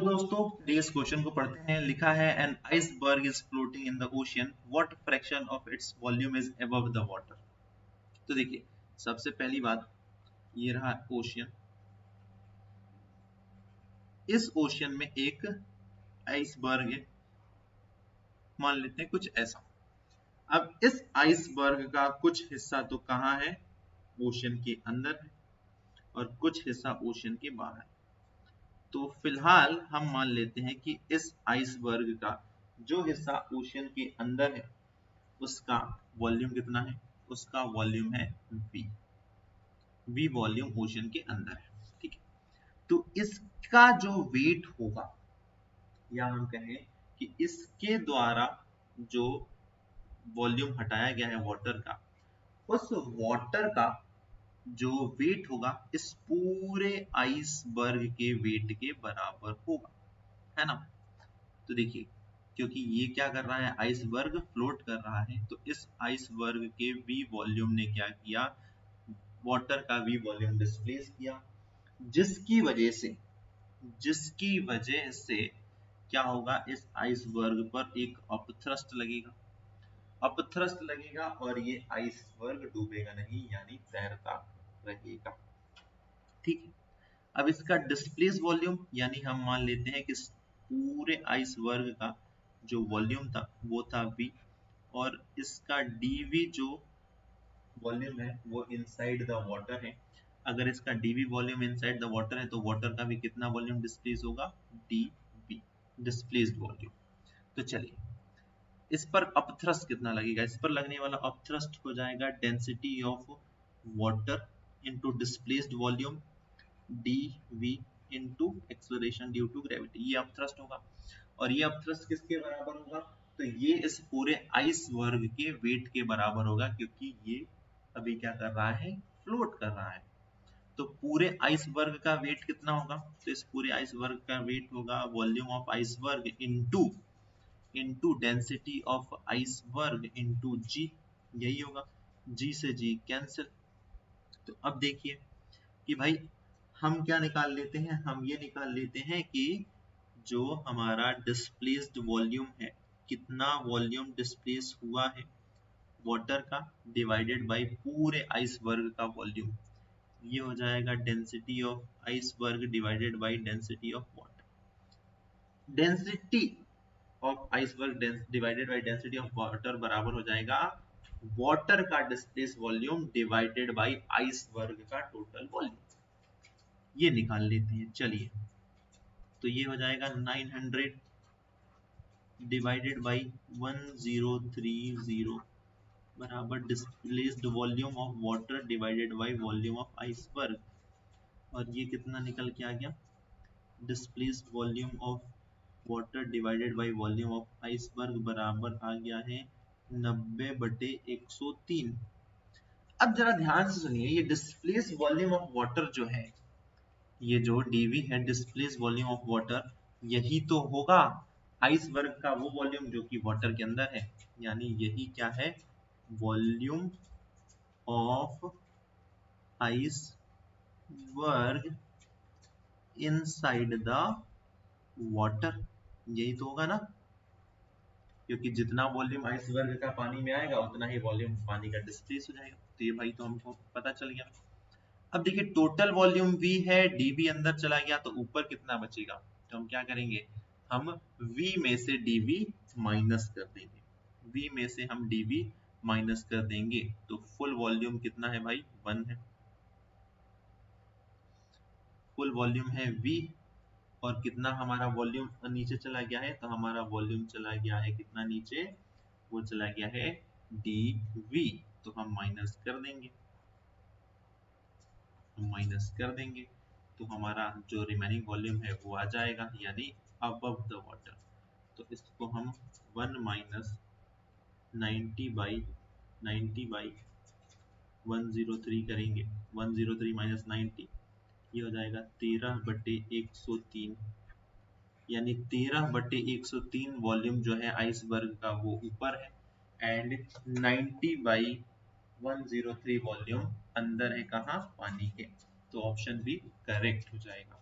दोस्तों today's question को पढ़ते हैं। लिखा है an iceberg is floating in the ocean, what fraction of its volume is above the water. तो देखिए सबसे पहली बात, ये रहा ओशियन। इस ओशियन में एक आइसबर्ग है, मान लेते हैं कुछ ऐसा। अब इस आइसबर्ग का कुछ हिस्सा तो कहाँ है, ओशियन के अंदर है, और कुछ हिस्सा ओशियन के बाहर है। तो फिलहाल हम मान लेते हैं कि इस आइसबर्ग का जो हिस्सा ओशियन के अंदर है उसका वॉल्यूम कितना है, उसका वॉल्यूम है v। v वॉल्यूम ओशियन के अंदर है, ठीक है। तो इसका जो वेट होगा, या हम कहें कि इसके द्वारा जो वॉल्यूम हटाया गया है वाटर का, उस वाटर का जो वेट होगा इस पूरे आइसबर्ग के वेट के बराबर होगा, है ना। तो देखिए क्योंकि ये क्या कर रहा है, आइसबर्ग फ्लोट कर रहा है, तो इस आइसबर्ग के v वॉल्यूम ने क्या किया, वाटर का v वॉल्यूम डिस्प्लेस किया, जिसकी वजह से क्या होगा, इस आइसबर्ग पर एक अपथ्रस्ट लगेगा। अपथ्रस्ट लगेगा और ये आइसबर्ग डूबेगा नहीं, यानी तैरता रहेगा, ठीक है। अब इसका डिस्प्लेस वॉल्यूम, यानी हम मान लेते हैं कि पूरे आइसबर्ग का जो वॉल्यूम था वो था v, और इसका dv जो वॉल्यूम है वो इनसाइड द वाटर है। अगर इसका dv volume inside the water है तो वाटर का भी कितना वॉल्यूम डिस्प्लेस होगा, dv, डिस्प्लेस्ड वॉल्यूम। तो चलिए इस पर अपथ्रस्ट कितना लगेगा, इस पर लगने वाला अपथ्रस्ट हो जाएगा density of water into displaced volume dv into acceleration due to gravity, ये अपथ्रस्ट होगा। और ये अपथ्रस्ट किसके बराबर होगा, तो ये इस पूरे आइसबर्ग के वेट के बराबर होगा, क्योंकि ये अभी क्या कर रहा है, फ्लोट कर रहा है। तो पूरे आइसबर्ग का वेट कितना होगा, तो इस पूरे आइसबर्ग का वेट होगा volume of iceberg into density of iceberg into G, यही होगा। जी से जी कैंसिल। तो अब देखिए कि भाई हम क्या निकाल लेते हैं, हम ये निकाल लेते हैं कि जो हमारा डिस्प्लेस्ड वॉल्यूम है, कितना वॉल्यूम डिस्प्लेस हुआ है वाटर का डिवाइडेड बाय पूरे आइसबर्ग का वॉल्यूम, ये हो जाएगा density of iceberg divided by density of water. Density of iceberg divided by density of water बराबर हो जाएगा वाटर का displace volume divided by iceberg का टोटल वॉल्यूम, ये निकाल लेते हैं। चलिए तो ये हो जाएगा 900 डिवाइडेड बाई 1030 बराबर displaced volume of water divided by volume of iceberg, और ये कितना निकल के आ गया, displaced volume of water divided by volume of iceberg बराबर आ गया है 90/103। अब जरा ध्यान से सुनिए, ये डिस्प्लेस्ड वॉल्यूम ऑफ वाटर जो है, ये जो dv है डिस्प्लेस वॉल्यूम ऑफ वाटर, यही तो होगा आइसबर्ग का वो वॉल्यूम जो कि वाटर के अंदर है, यानी यही क्या है, volume of iceberg inside the water, यही तो होगा ना, क्योंकि जितना वॉल्यूम आइसबर्ग का पानी में आएगा उतना ही वॉल्यूम पानी का डिस्प्लेस हो जाएगा। तो ये भाई तो हमको पता चल गया। अब देखिए टोटल वॉल्यूम v है, dv अंदर चला गया तो ऊपर कितना बचेगा, तो हम क्या करेंगे, हम v में से dv माइनस कर देंगे, v में से हम dv माइनस कर देंगे, तो फुल वॉल्यूम कितना है भाई, 1 है। फुल वॉल्यूम है v, और कितना हमारा वॉल्यूम नीचे चला गया है, तो हमारा वॉल्यूम चला गया है कितना नीचे, वो चला गया है dv, तो हम माइनस कर देंगे, तो हमारा जो रिमेनिंग वॉल्यूम है वो आ जाएगा, यानी अबव द वाटर। तो इसको हम 1 माइनस 90/103 करेंगे, 103 माइनस 90, ये हो जाएगा 13/103, यानी 13/103 वॉल्यूम जो है आइसबर्ग का वो ऊपर है, एंड 90/103 वॉल्यूम अंदर है, कहाँ, पानी के। तो ऑप्शन बी करेक्ट हो जाएगा।